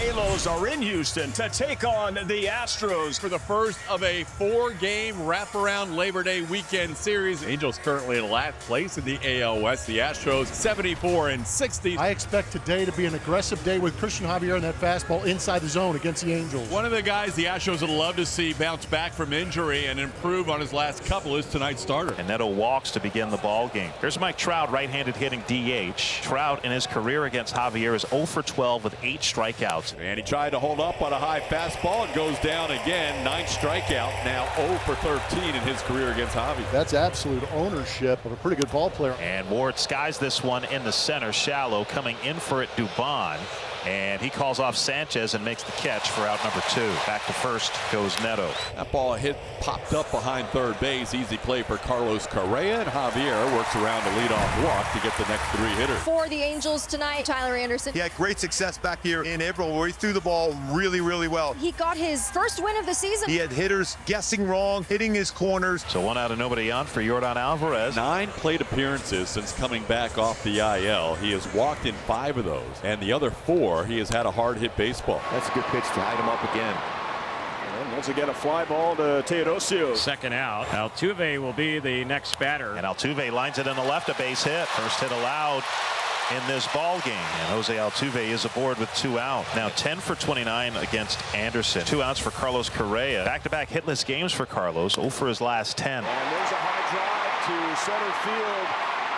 Halos are in Houston to take on the Astros for the first of a 4-game wraparound Labor Day weekend series. Angels currently in last place in the AL West. The Astros 74-60. I expect today to be an aggressive day with Christian Javier and that fastball inside the zone against the Angels. One of the guys the Astros would love to see bounce back from injury and improve on his last couple is tonight's starter. And Neto walks to begin the ball game. Here's Mike Trout, right-handed hitting DH. Trout in his career against Javier is 0 for 12 with 8 strikeouts. And he tried to hold up on a high fastball and goes down again. 9th strikeout, now 0 for 13 in his career against Javier. That's absolute ownership of a pretty good ball player. And Ward skies this one in the center, shallow, coming in for it, Dubon. And he calls off Sanchez and makes the catch for out number 2. Back to first goes Neto. That ball popped up behind third base. Easy play for Carlos Correa, and Javier works around the leadoff walk to get the next 3 hitters. For the Angels tonight, Tyler Anderson. He had great success back here in April where he threw the ball really, really well. He got his first win of the season. He had hitters guessing wrong, hitting his corners. So 1 out and nobody on for Yordan Alvarez. 9 plate appearances since coming back off the IL. He has walked in 5 of those, and the other 4 he has had a hard hit baseball. That's a good pitch to hide him up again. And once again, a fly ball to Teodosio. Second out. Altuve will be the next batter. And Altuve lines it in the left, a base hit. First hit allowed in this ball game. And Jose Altuve is aboard with 2 out. Now 10 for 29 against Anderson. 2 outs for Carlos Correa. Back-to-back hitless games for Carlos. 0 for his last 10. And there's a high drive to center field.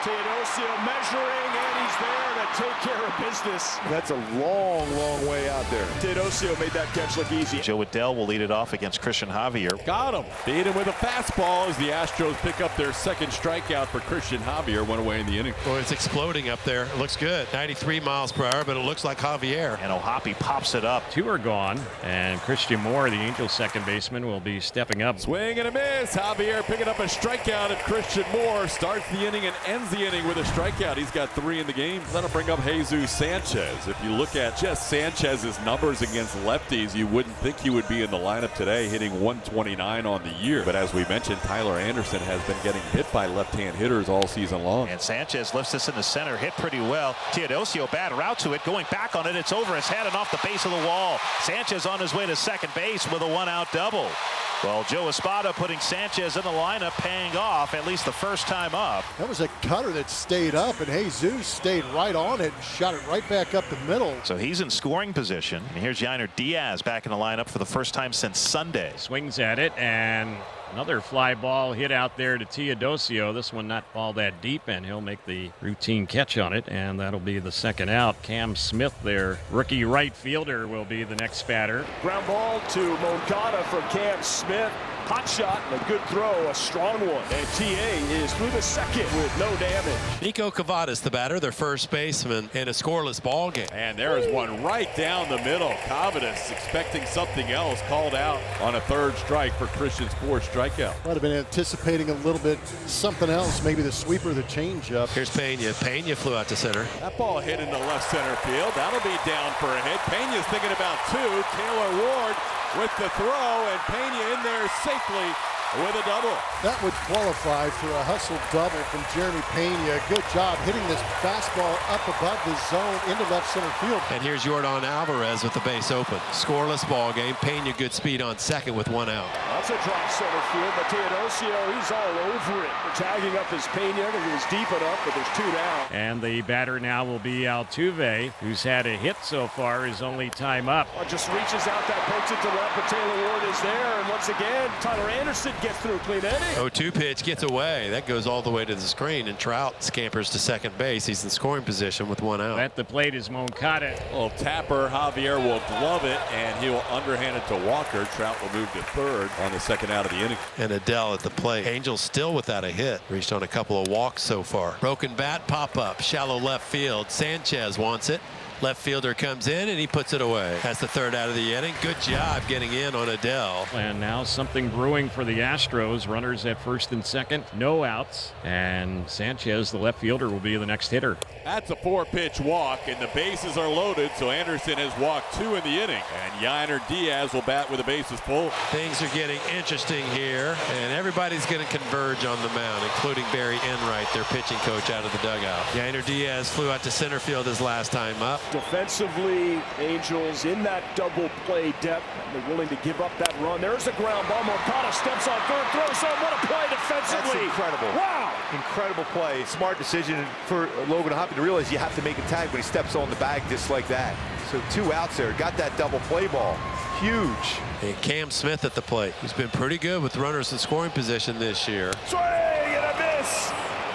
Teodosio measuring, and he's there to take care of business. That's a long, long way out there. Teodosio made that catch look easy. Joe Adell will lead it off against Christian Javier. Got him. Beat him with a fastball as the Astros pick up their 2nd strikeout for Christian Javier. Went away in the inning. Boy, it's exploding up there. It looks good. 93 miles per hour, but it looks like Javier. And O'Hoppe pops it up. 2 are gone, and Christian Moore, the Angels' second baseman, will be stepping up. Swing and a miss. Javier picking up a strikeout at Christian Moore. Starts the inning and ends the inning with a strikeout. He's got 3 in the game. That'll bring up Jesus Sanchez. If you look at just Sanchez's numbers against lefties, you wouldn't think he would be in the lineup today, hitting 129 on the year. But as we mentioned, Tyler Anderson has been getting hit by left-hand hitters all season long. And Sanchez lifts this in the center, hit pretty well. Teodosio, bad route to it, going back on it. It's over his head and off the base of the wall. Sanchez on his way to second base with a 1-out double. Well, Joe Espada putting Sanchez in the lineup, paying off at least the first time up. That was a cutter that stayed up, and Jesus stayed right on it and shot it right back up the middle. So he's in scoring position. And here's Yainer Diaz back in the lineup for the first time since Sunday. Swings at it, and another fly ball hit out there to Teodosio. This one not all that deep, and he'll make the routine catch on it, and that'll be the 2nd out. Cam Smith, their rookie right fielder, will be the next batter. Ground ball to Moncada from Cam Smith. Hot shot and a good throw, a strong one. And TA is through the 2nd with no damage. Nico Cavadas, the batter, their first baseman, in a scoreless ball game. And there is one right down the middle. Cavadas expecting something else, called out on a 3rd strike for Christian's 4th strikeout. Might have been anticipating a little bit something else, maybe the sweeper, the changeup. Here's Pena. Pena flew out to center. That ball hit into left center field. That'll be down for a hit. Pena's thinking about 2. Taylor Ward with the throw, and Pena in there safely with a double. That would qualify for a hustle double from Jeremy Pena. Good job hitting this fastball up above the zone into left center field. And here's Yordan Alvarez with the base open. Scoreless ball game. Pena good speed on second with 1 out. That's a drop center field, but Teodosio, he's all over it. Tagging up his Pena because it was deep enough, but there's 2 down. And the batter now will be Altuve, who's had a hit so far, his only time up. Just reaches out, that pokes it to left, but Taylor Ward is there. And once again, Tyler Anderson gets through a clean inning. 0-2 pitch gets away. That goes all the way to the screen, and Trout scampers to second base. He's in scoring position with 1 out. At the plate is Moncada. Well, tapper Javier will glove it, and he'll underhand it to Walker. Trout will move to 3rd on the 2nd out of the inning. And Adell at the plate. Angels still without a hit. Reached on a couple of walks so far. Broken bat, pop up, shallow left field. Sanchez wants it. Left fielder comes in and he puts it away. That's the 3rd out of the inning. Good job getting in on Adell. And now something brewing for the Astros. Runners at 1st and 2nd. No outs. And Sanchez, the left fielder, will be the next hitter. That's a 4-pitch walk, and the bases are loaded, so Anderson has walked 2 in the inning. And Yainer Diaz will bat with the bases full. Things are getting interesting here, and everybody's going to converge on the mound, including Barry Enright, their pitching coach, out of the dugout. Yainer Diaz flew out to center field his last time up. Defensively, Angels in that double play depth. They're willing to give up that run. There's the ground ball. Moncada steps on third, throws on. What a play defensively. That's incredible. Wow. Incredible play. Smart decision for Logan Hoppy to realize you have to make a tag when he steps on the bag just like that. So 2 outs there. Got that double play ball. Huge. And Cam Smith at the plate. He's been pretty good with runners in scoring position this year. Swing and a miss.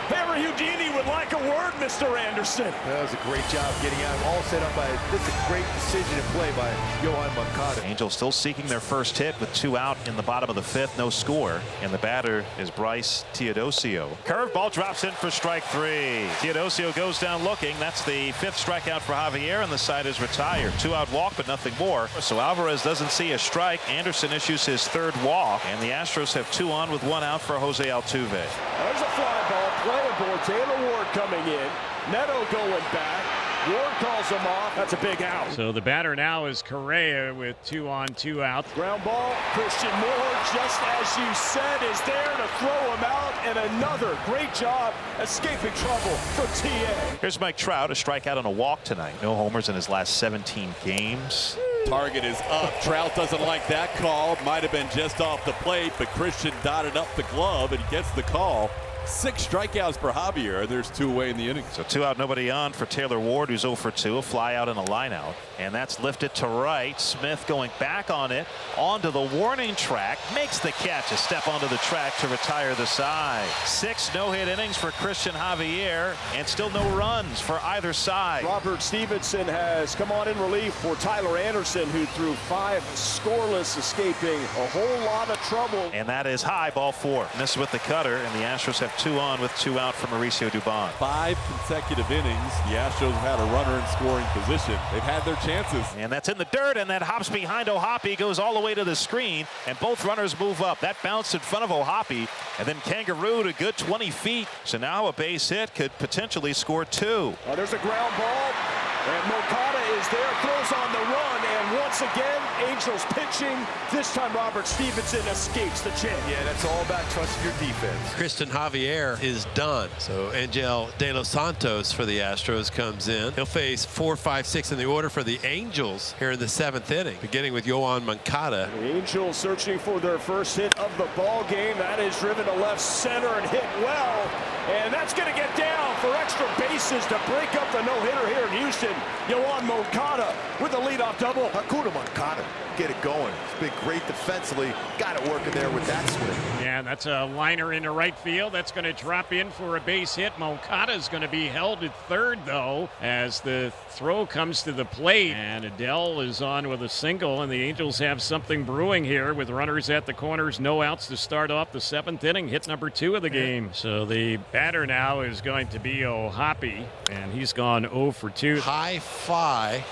Harry Houdini would like a word, Mr. Anderson. That was a great job getting out. All set up by, this is a great decision and play by Yohan Moncada. Angels still seeking their first hit with 2 out in the bottom of the 5th. No score. And the batter is Bryce Teodosio. Curveball drops in for strike 3. Teodosio goes down looking. That's the 5th strikeout for Javier, and the side is retired. 2-out walk, but nothing more. So Alvarez doesn't see a strike. Anderson issues his 3rd walk, and the Astros have 2 on with 1 out for Jose Altuve. There's a fly ball. Playable. Taylor Ward coming in. Neto going back. Ward calls him off. That's a big out. So the batter now is Correa with 2 on, 2 out. Ground ball. Christian Moore, just as you said, is there to throw him out. And another great job escaping trouble for TA. Here's Mike Trout, a strikeout and a walk tonight. No homers in his last 17 games. Target is up. Trout doesn't like that call. Might have been just off the plate, but Christian dotted up the glove and gets the call. 6 strikeouts for Javier. There's 2 away in the inning. So 2 out, nobody on for Taylor Ward, who's 0 for 2. A fly out and a line out. And that's lifted to right. Smith going back on it. Onto the warning track. Makes the catch. A step onto the track to retire the side. 6 no-hit innings for Christian Javier. And still no runs for either side. Robert Stevenson has come on in relief for Tyler Anderson, who threw 5 scoreless, escaping a whole lot of trouble. And that is high, ball 4. And this is with the cutter. And the Astros have 2 on with 2 out for Mauricio Dubon. 5 consecutive innings. The Astros have had a runner in scoring position. They've had their chances. And that's in the dirt, and that hops behind O'Hoppe, goes all the way to the screen, and both runners move up. That bounced in front of O'Hoppe, and then Kangaroo to good 20 feet. So now a base hit could potentially score 2. There's a ground ball, and Moncada is there, throws on the run, and once again, Angels pitching. This time Robert Stevenson escapes the champ. Yeah, that's all about trusting your defense. Christian Javier is done. So Angel De Los Santos for the Astros comes in. He'll face 4, 5, 6 in the order for the Angels here in the 7th inning, beginning with Yohan Moncada. The Angels searching for their first hit of the ball game. That is driven to left center and hit well. And that's going to get down for extra bases to break up the no-hitter here in Houston. Yohan Moncada with a leadoff double. Hakuna Moncada, get it going. It's been great defensively. Got it working there with that swing. Yeah, that's a liner into right field. That's going to drop in for a base hit. Moncada is going to be held at 3rd, though, as the throw comes to the plate. And Adele is on with a single, and the Angels have something brewing here with runners at the corners. No outs to start off the 7th inning. Hit number 2 of the game. So the batter now is going to be O'Hoppe, and he's gone 0 for 2. High fly.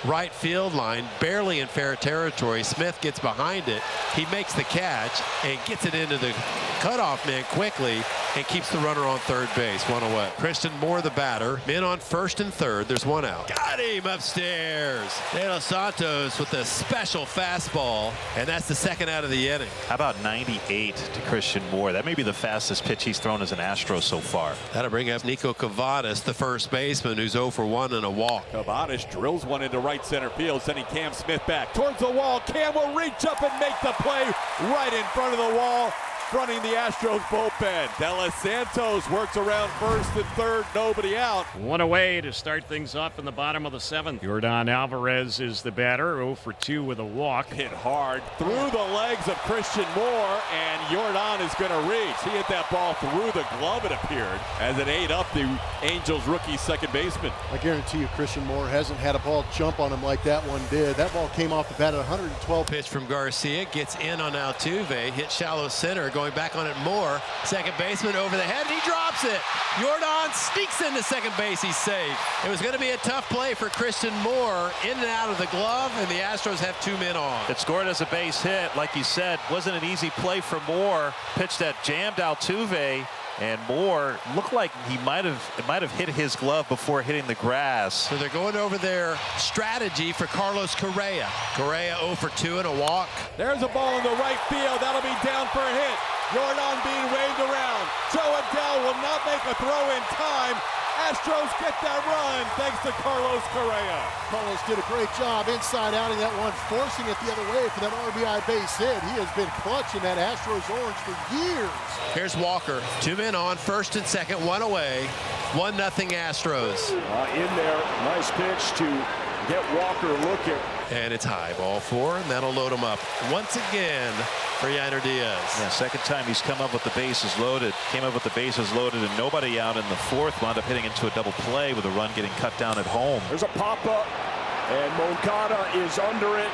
Right field line, barely in fair territory. Smith gets behind it. He makes the catch and gets it into the cutoff man quickly and keeps the runner on 3rd base. 1 away. Christian Moore, the batter. Men on 1st and 3rd. There's 1 out. Got him upstairs. De Los Santos with a special fastball, and that's the 2nd out of the inning. How about 98 to Christian Moore? That may be the fastest pitch he's thrown as an Astro so far. That'll bring up Nico Cavadas, the first baseman, who's 0 for 1 and a walk. Cavadas drills one into right center field, sending Cam Smith back towards the wall. Cam will reach up and make the play right in front of the wall, fronting the Astros bullpen. De Los Santos works around 1st and 3rd, nobody out. 1 away to start things off in the bottom of the 7th. Yordan Alvarez is the batter, 0 for 2 with a walk. Hit hard through the legs of Christian Moore, and Yordan is going to reach. He hit that ball through the glove, it appeared, as it ate up the Angels rookie 2nd baseman. I guarantee you Christian Moore hasn't had a ball jump on him like that one did. That ball came off the bat at 112. Pitch from Garcia, gets in on Altuve, hit shallow center, going back on it more. 2nd baseman over the head, and he drops it. Yordan sneaks into 2nd base, he's safe. It was going to be a tough play for Christian Moore, in and out of the glove, and the Astros have 2 men on. It scored as a base hit, like you said. Wasn't an easy play for Moore. Pitch that jammed Altuve, and Moore looked like it might have hit his glove before hitting the grass. So they're going over their strategy for Carlos Correa. Correa 0 for 2 and a walk. There's a ball in the right field. That'll be down for a hit. Yordan being waved around. Joe Adele will not make a throw in time. Astros get that run thanks to Carlos Correa. Carlos did a great job inside outing that one, forcing it the other way for that RBI base hit. He has been clutching that Astros orange for years. Here's Walker. 2 men on, first and second, 1 away. 1-0 Astros. In there, nice pitch to get Walker looking. And it's high, ball 4, and that'll load him up once again for Yainer Diaz. Yeah, second time he's come up with the bases loaded. Came up with the bases loaded and nobody out in the 4th. Wound up hitting into a double play with a run getting cut down at home. There's a pop-up, and Moncada is under it,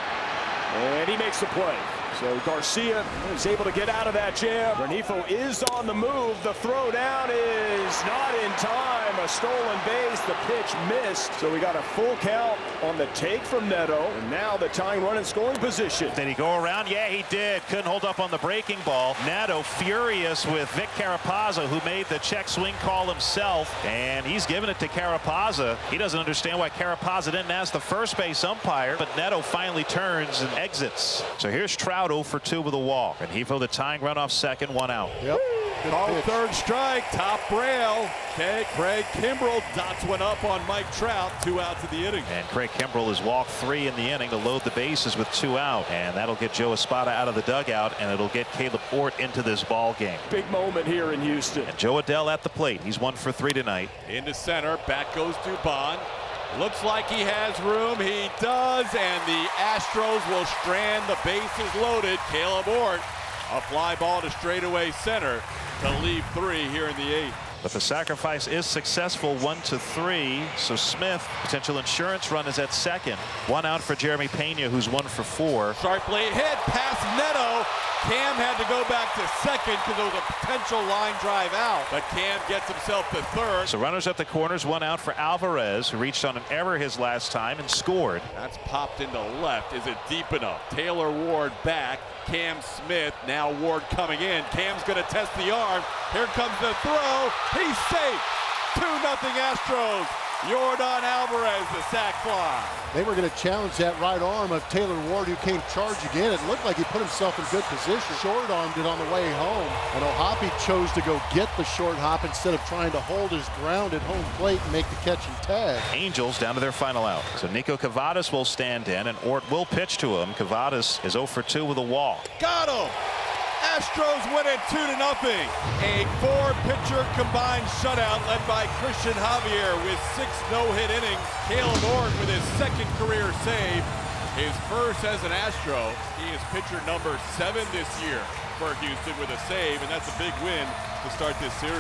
and he makes the play. So Garcia is able to get out of that jam. Renifo is on the move. The throw down is not in time. A stolen base. The pitch missed. So we got a full count on the take from Neto. And now the tying run in scoring position. Did he go around? Yeah, he did. Couldn't hold up on the breaking ball. Neto furious with Vic Carapazza, who made the check swing call himself. And he's giving it to Carapazza. He doesn't understand why Carapazza didn't ask the first base umpire. But Neto finally turns and exits. So here's Trout 0 for 2 with a walk. And he for the tying run off second, 1 out. Yep. Called third strike, top rail. Okay, Craig Kimbrell dots one up on Mike Trout. 2 outs of the inning. And Craig Kimbrell has walked 3 in the inning to load the bases with 2 out. And that'll get Joe Espada out of the dugout, and it'll get Caleb Ort into this ball game. Big moment here in Houston. And Joe Adell at the plate. He's 1 for 3 tonight. Into center, back goes Dubon. Looks like he has room. He does, and the Astros will strand the bases loaded. Caleb Ort, a fly ball to straightaway center to leave 3 here in the 8th. But the sacrifice is successful, 1-3. So Smith, potential insurance run is at second. 1 out for Jeremy Pena, who's 1 for 4. Sharply hit past Neto. Cam had to go back to second because there was a potential line drive out. But Cam gets himself to third. So runners at the corners, 1 out for Alvarez, who reached on an error his last time and scored. That's popped into left. Is it deep enough? Taylor Ward back. Cam Smith, now Ward coming in. Cam's going to test the arm. Here comes the throw. He's safe. 2-0 Astros. Yordan Alvarez, the sac fly. They were going to challenge that right arm of Taylor Ward, who came charge again. It looked like he put himself in good position. Short armed it on the way home. And O'Hoppe chose to go get the short hop instead of trying to hold his ground at home plate and make the catch and tag. Angels down to their final out. So Nico Cavadas will stand in, and Ort will pitch to him. Cavadas is 0 for 2 with a walk. Got him. Astros win it 2-0. A 4-pitcher combined shutout led by Christian Javier with 6 no-hit innings. Caleb Ort with his 2nd career save, his first as an Astro. He is pitcher number 7 this year for Houston with a save, and that's a big win to start this series.